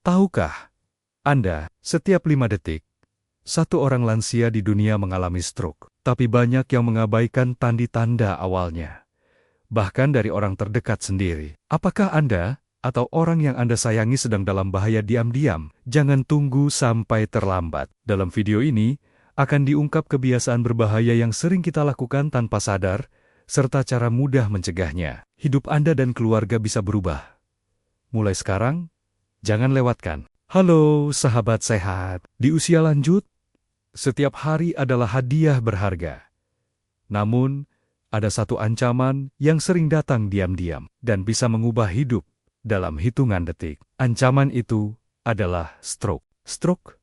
Tahukah Anda, setiap 5 detik, satu orang lansia di dunia mengalami stroke. Tapi banyak yang mengabaikan tanda-tanda awalnya. Bahkan dari orang terdekat sendiri. Apakah Anda atau orang yang Anda sayangi sedang dalam bahaya diam-diam? Jangan tunggu sampai terlambat. Dalam video ini, akan diungkap kebiasaan berbahaya yang sering kita lakukan tanpa sadar, serta cara mudah mencegahnya. Hidup Anda dan keluarga bisa berubah. Mulai sekarang, jangan lewatkan. Halo sahabat sehat, di usia lanjut, setiap hari adalah hadiah berharga. Namun, ada satu ancaman yang sering datang diam-diam dan bisa mengubah hidup dalam hitungan detik. Ancaman itu adalah stroke. Stroke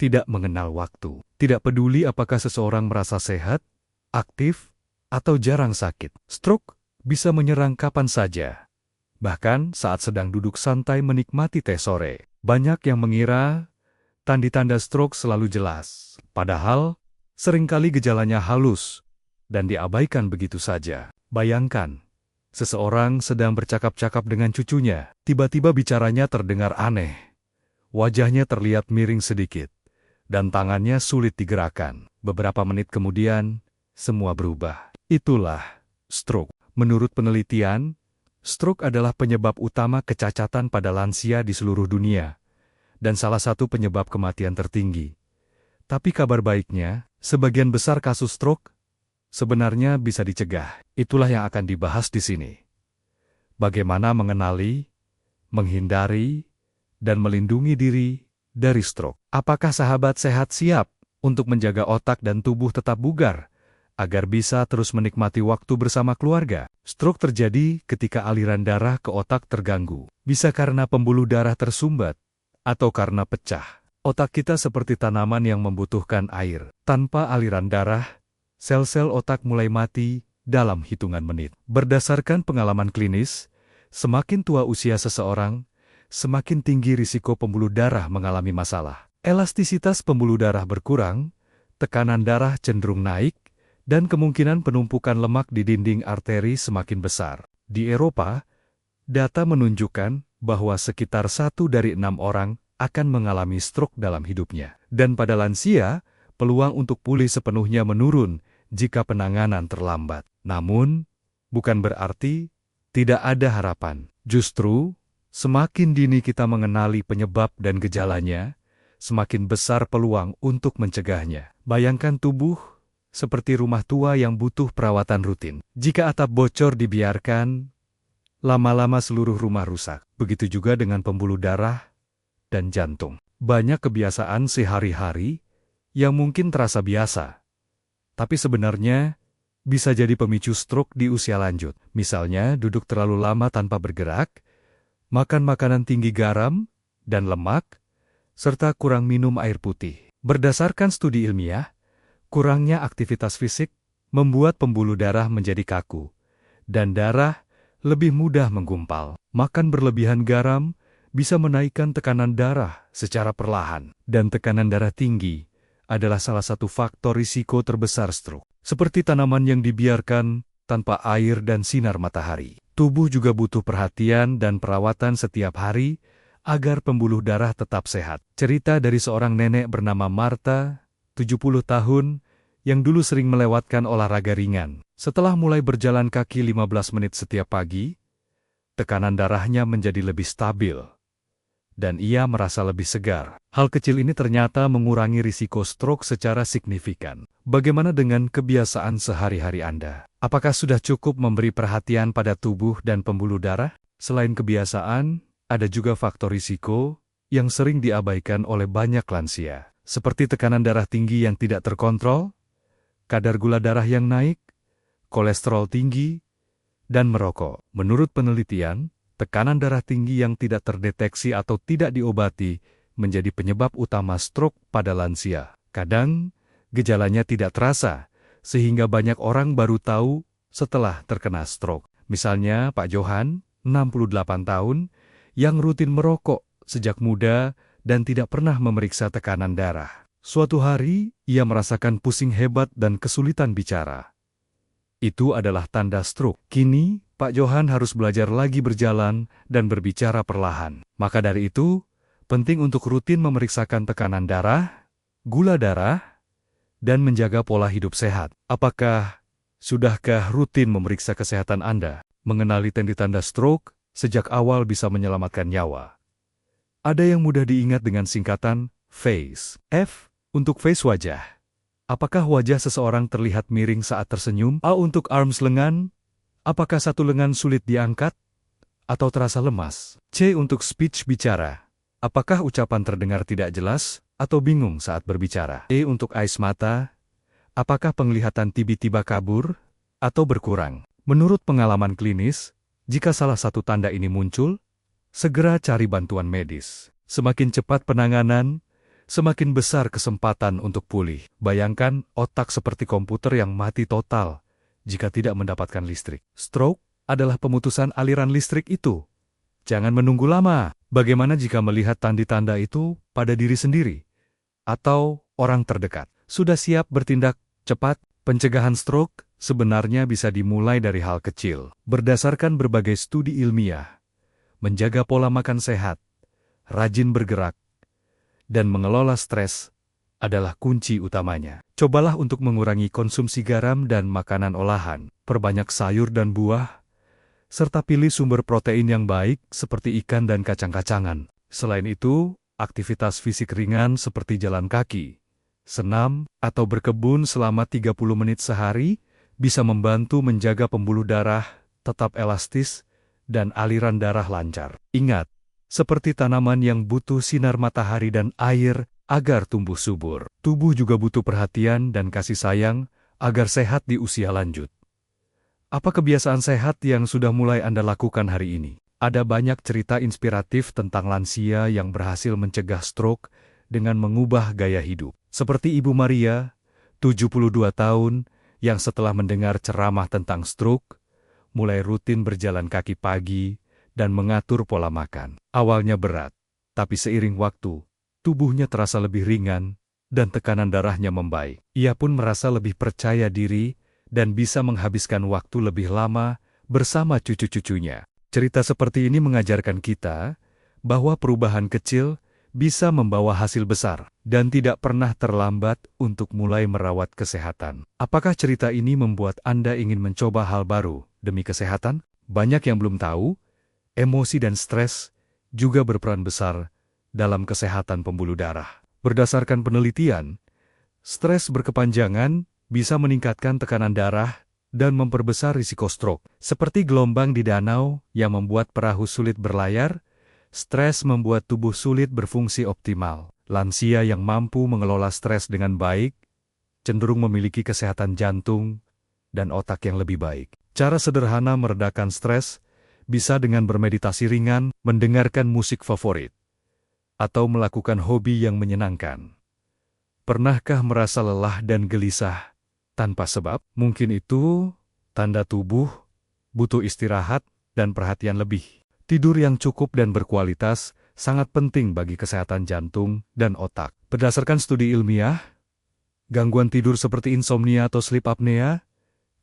tidak mengenal waktu. Tidak peduli apakah seseorang merasa sehat, aktif, atau jarang sakit. Stroke bisa menyerang kapan saja. Bahkan saat sedang duduk santai menikmati teh sore. Banyak yang mengira tanda-tanda stroke selalu jelas. Padahal, seringkali gejalanya halus dan diabaikan begitu saja. Bayangkan, seseorang sedang bercakap-cakap dengan cucunya. Tiba-tiba bicaranya terdengar aneh. Wajahnya terlihat miring sedikit, dan tangannya sulit digerakkan. Beberapa menit kemudian, semua berubah. Itulah stroke. Menurut penelitian, stroke adalah penyebab utama kecacatan pada lansia di seluruh dunia, dan salah satu penyebab kematian tertinggi. Tapi kabar baiknya, sebagian besar kasus stroke sebenarnya bisa dicegah. Itulah yang akan dibahas di sini. Bagaimana mengenali, menghindari, dan melindungi diri dari stroke. Apakah sahabat sehat siap untuk menjaga otak dan tubuh tetap bugar, agar bisa terus menikmati waktu bersama keluarga? Stroke terjadi ketika aliran darah ke otak terganggu. Bisa karena pembuluh darah tersumbat, atau karena pecah. Otak kita seperti tanaman yang membutuhkan air. Tanpa aliran darah, sel-sel otak mulai mati dalam hitungan menit. Berdasarkan pengalaman klinis, semakin tua usia seseorang, semakin tinggi risiko pembuluh darah mengalami masalah. Elastisitas pembuluh darah berkurang, tekanan darah cenderung naik, dan kemungkinan penumpukan lemak di dinding arteri semakin besar. Di Eropa, data menunjukkan bahwa sekitar 1 dari 6 orang akan mengalami stroke dalam hidupnya. Dan pada lansia, peluang untuk pulih sepenuhnya menurun jika penanganan terlambat. Namun, bukan berarti tidak ada harapan. Justru, semakin dini kita mengenali penyebab dan gejalanya, semakin besar peluang untuk mencegahnya. Bayangkan tubuh seperti rumah tua yang butuh perawatan rutin. Jika atap bocor dibiarkan, lama-lama seluruh rumah rusak. Begitu juga dengan pembuluh darah dan jantung. Banyak kebiasaan sehari-hari yang mungkin terasa biasa, tapi sebenarnya bisa jadi pemicu stroke di usia lanjut. Misalnya, duduk terlalu lama tanpa bergerak, makan makanan tinggi garam dan lemak, serta kurang minum air putih. Berdasarkan studi ilmiah, kurangnya aktivitas fisik membuat pembuluh darah menjadi kaku, dan darah lebih mudah menggumpal. Makan berlebihan garam bisa menaikkan tekanan darah secara perlahan, dan tekanan darah tinggi adalah salah satu faktor risiko terbesar stroke. Seperti tanaman yang dibiarkan tanpa air dan sinar matahari. Tubuh juga butuh perhatian dan perawatan setiap hari agar pembuluh darah tetap sehat. Cerita dari seorang nenek bernama Marta, 70 tahun, yang dulu sering melewatkan olahraga ringan. Setelah mulai berjalan kaki 15 menit setiap pagi, tekanan darahnya menjadi lebih stabil, dan ia merasa lebih segar. Hal kecil ini ternyata mengurangi risiko stroke secara signifikan. Bagaimana dengan kebiasaan sehari-hari Anda? Apakah sudah cukup memberi perhatian pada tubuh dan pembuluh darah? Selain kebiasaan, ada juga faktor risiko yang sering diabaikan oleh banyak lansia, seperti tekanan darah tinggi yang tidak terkontrol, kadar gula darah yang naik, kolesterol tinggi, dan merokok. Menurut penelitian, tekanan darah tinggi yang tidak terdeteksi atau tidak diobati menjadi penyebab utama stroke pada lansia. Kadang, gejalanya tidak terasa, sehingga banyak orang baru tahu setelah terkena stroke. Misalnya Pak Johan, 68 tahun, yang rutin merokok sejak muda dan tidak pernah memeriksa tekanan darah. Suatu hari, ia merasakan pusing hebat dan kesulitan bicara. Itu adalah tanda stroke. Kini, Pak Johan harus belajar lagi berjalan dan berbicara perlahan. Maka dari itu, Penting untuk rutin memeriksakan tekanan darah, gula darah, dan menjaga pola hidup sehat. Sudahkah rutin memeriksa kesehatan Anda? Mengenali tanda-tanda stroke sejak awal bisa menyelamatkan nyawa. Ada yang mudah diingat dengan singkatan face. F untuk face wajah. Apakah wajah seseorang terlihat miring saat tersenyum? A untuk arms lengan. Apakah satu lengan sulit diangkat atau terasa lemas? C untuk speech bicara. Apakah ucapan terdengar tidak jelas atau bingung saat berbicara? E untuk eyes mata. Apakah penglihatan tiba-tiba kabur atau berkurang? Menurut pengalaman klinis, jika salah satu tanda ini muncul, segera cari bantuan medis. Semakin cepat penanganan, semakin besar kesempatan untuk pulih. Bayangkan otak seperti komputer yang mati total jika tidak mendapatkan listrik. Stroke adalah pemutusan aliran listrik itu. Jangan menunggu lama. Bagaimana jika melihat tanda-tanda itu pada diri sendiri atau orang terdekat? Sudah siap bertindak cepat? Pencegahan stroke sebenarnya bisa dimulai dari hal kecil. Berdasarkan berbagai studi ilmiah, menjaga pola makan sehat, rajin bergerak, dan mengelola stres adalah kunci utamanya. Cobalah untuk mengurangi konsumsi garam dan makanan olahan, perbanyak sayur dan buah, serta pilih sumber protein yang baik seperti ikan dan kacang-kacangan. Selain itu, aktivitas fisik ringan seperti jalan kaki, senam, atau berkebun selama 30 menit sehari bisa membantu menjaga pembuluh darah tetap elastis dan aliran darah lancar. Ingat, seperti tanaman yang butuh sinar matahari dan air agar tumbuh subur, tubuh juga butuh perhatian dan kasih sayang agar sehat di usia lanjut. Apa kebiasaan sehat yang sudah mulai Anda lakukan hari ini? Ada banyak cerita inspiratif tentang lansia yang berhasil mencegah stroke dengan mengubah gaya hidup. Seperti Ibu Maria, 72 tahun, yang setelah mendengar ceramah tentang stroke, mulai rutin berjalan kaki pagi dan mengatur pola makan. Awalnya berat, tapi seiring waktu, tubuhnya terasa lebih ringan dan tekanan darahnya membaik. Ia pun merasa lebih percaya diri dan bisa menghabiskan waktu lebih lama bersama cucu-cucunya. Cerita seperti ini mengajarkan kita bahwa perubahan kecil bisa membawa hasil besar dan tidak pernah terlambat untuk mulai merawat kesehatan. Apakah cerita ini membuat Anda ingin mencoba hal baru demi kesehatan? Banyak yang belum tahu, emosi dan stres juga berperan besar dalam kesehatan pembuluh darah. Berdasarkan penelitian, stres berkepanjangan bisa meningkatkan tekanan darah dan memperbesar risiko stroke. Seperti gelombang di danau yang membuat perahu sulit berlayar, stres membuat tubuh sulit berfungsi optimal. Lansia yang mampu mengelola stres dengan baik cenderung memiliki kesehatan jantung dan otak yang lebih baik. Cara sederhana meredakan stres bisa dengan bermeditasi ringan, mendengarkan musik favorit, atau melakukan hobi yang menyenangkan. Pernahkah merasa lelah dan gelisah tanpa sebab? Mungkin itu tanda tubuh butuh istirahat dan perhatian lebih. Tidur yang cukup dan berkualitas sangat penting bagi kesehatan jantung dan otak. Berdasarkan studi ilmiah, gangguan tidur seperti insomnia atau sleep apnea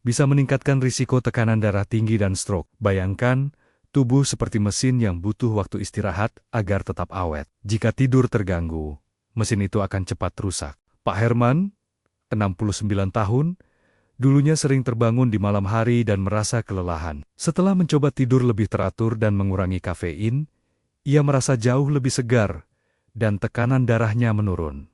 bisa meningkatkan risiko tekanan darah tinggi dan stroke. Bayangkan, tubuh seperti mesin yang butuh waktu istirahat agar tetap awet. Jika tidur terganggu, mesin itu akan cepat rusak. Pak Herman, 69 tahun, dulunya sering terbangun di malam hari dan merasa kelelahan. Setelah mencoba tidur lebih teratur dan mengurangi kafein, ia merasa jauh lebih segar dan tekanan darahnya menurun.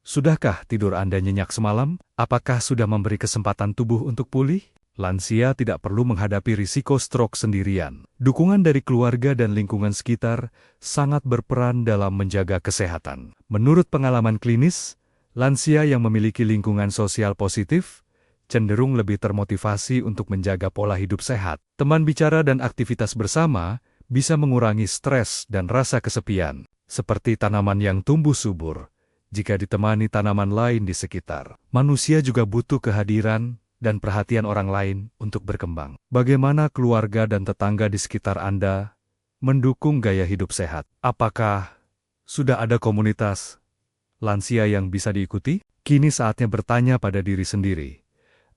Sudahkah tidur Anda nyenyak semalam? Apakah sudah memberi kesempatan tubuh untuk pulih? Lansia tidak perlu menghadapi risiko stroke sendirian. Dukungan dari keluarga dan lingkungan sekitar sangat berperan dalam menjaga kesehatan. Menurut pengalaman klinis, lansia yang memiliki lingkungan sosial positif cenderung lebih termotivasi untuk menjaga pola hidup sehat. Teman bicara dan aktivitas bersama bisa mengurangi stres dan rasa kesepian, seperti tanaman yang tumbuh subur. Jika ditemani tanaman lain di sekitar, manusia juga butuh kehadiran dan perhatian orang lain untuk berkembang. Bagaimana keluarga dan tetangga di sekitar Anda mendukung gaya hidup sehat? Apakah sudah ada komunitas lansia yang bisa diikuti? Kini saatnya bertanya pada diri sendiri.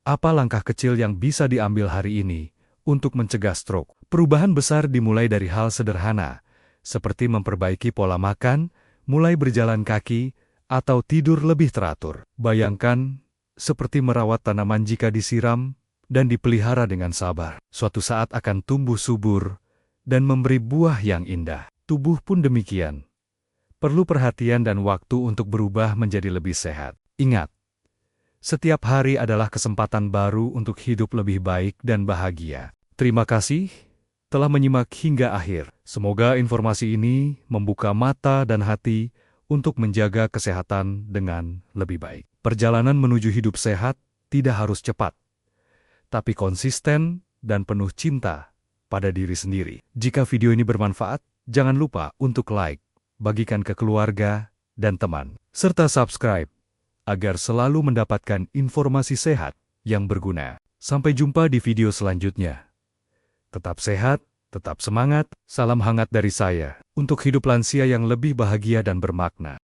Apa langkah kecil yang bisa diambil hari ini untuk mencegah stroke? Perubahan besar dimulai dari hal sederhana, seperti memperbaiki pola makan, mulai berjalan kaki, atau tidur lebih teratur. Bayangkan, seperti merawat tanaman jika disiram dan dipelihara dengan sabar. Suatu saat akan tumbuh subur dan memberi buah yang indah. Tubuh pun demikian. Perlu perhatian dan waktu untuk berubah menjadi lebih sehat. Ingat, setiap hari adalah kesempatan baru untuk hidup lebih baik dan bahagia. Terima kasih telah menyimak hingga akhir. Semoga informasi ini membuka mata dan hati untuk menjaga kesehatan dengan lebih baik. Perjalanan menuju hidup sehat tidak harus cepat, tapi konsisten dan penuh cinta pada diri sendiri. Jika video ini bermanfaat, jangan lupa untuk like, bagikan ke keluarga dan teman, serta subscribe agar selalu mendapatkan informasi sehat yang berguna. Sampai jumpa di video selanjutnya. Tetap sehat, tetap semangat, salam hangat dari saya untuk hidup lansia yang lebih bahagia dan bermakna.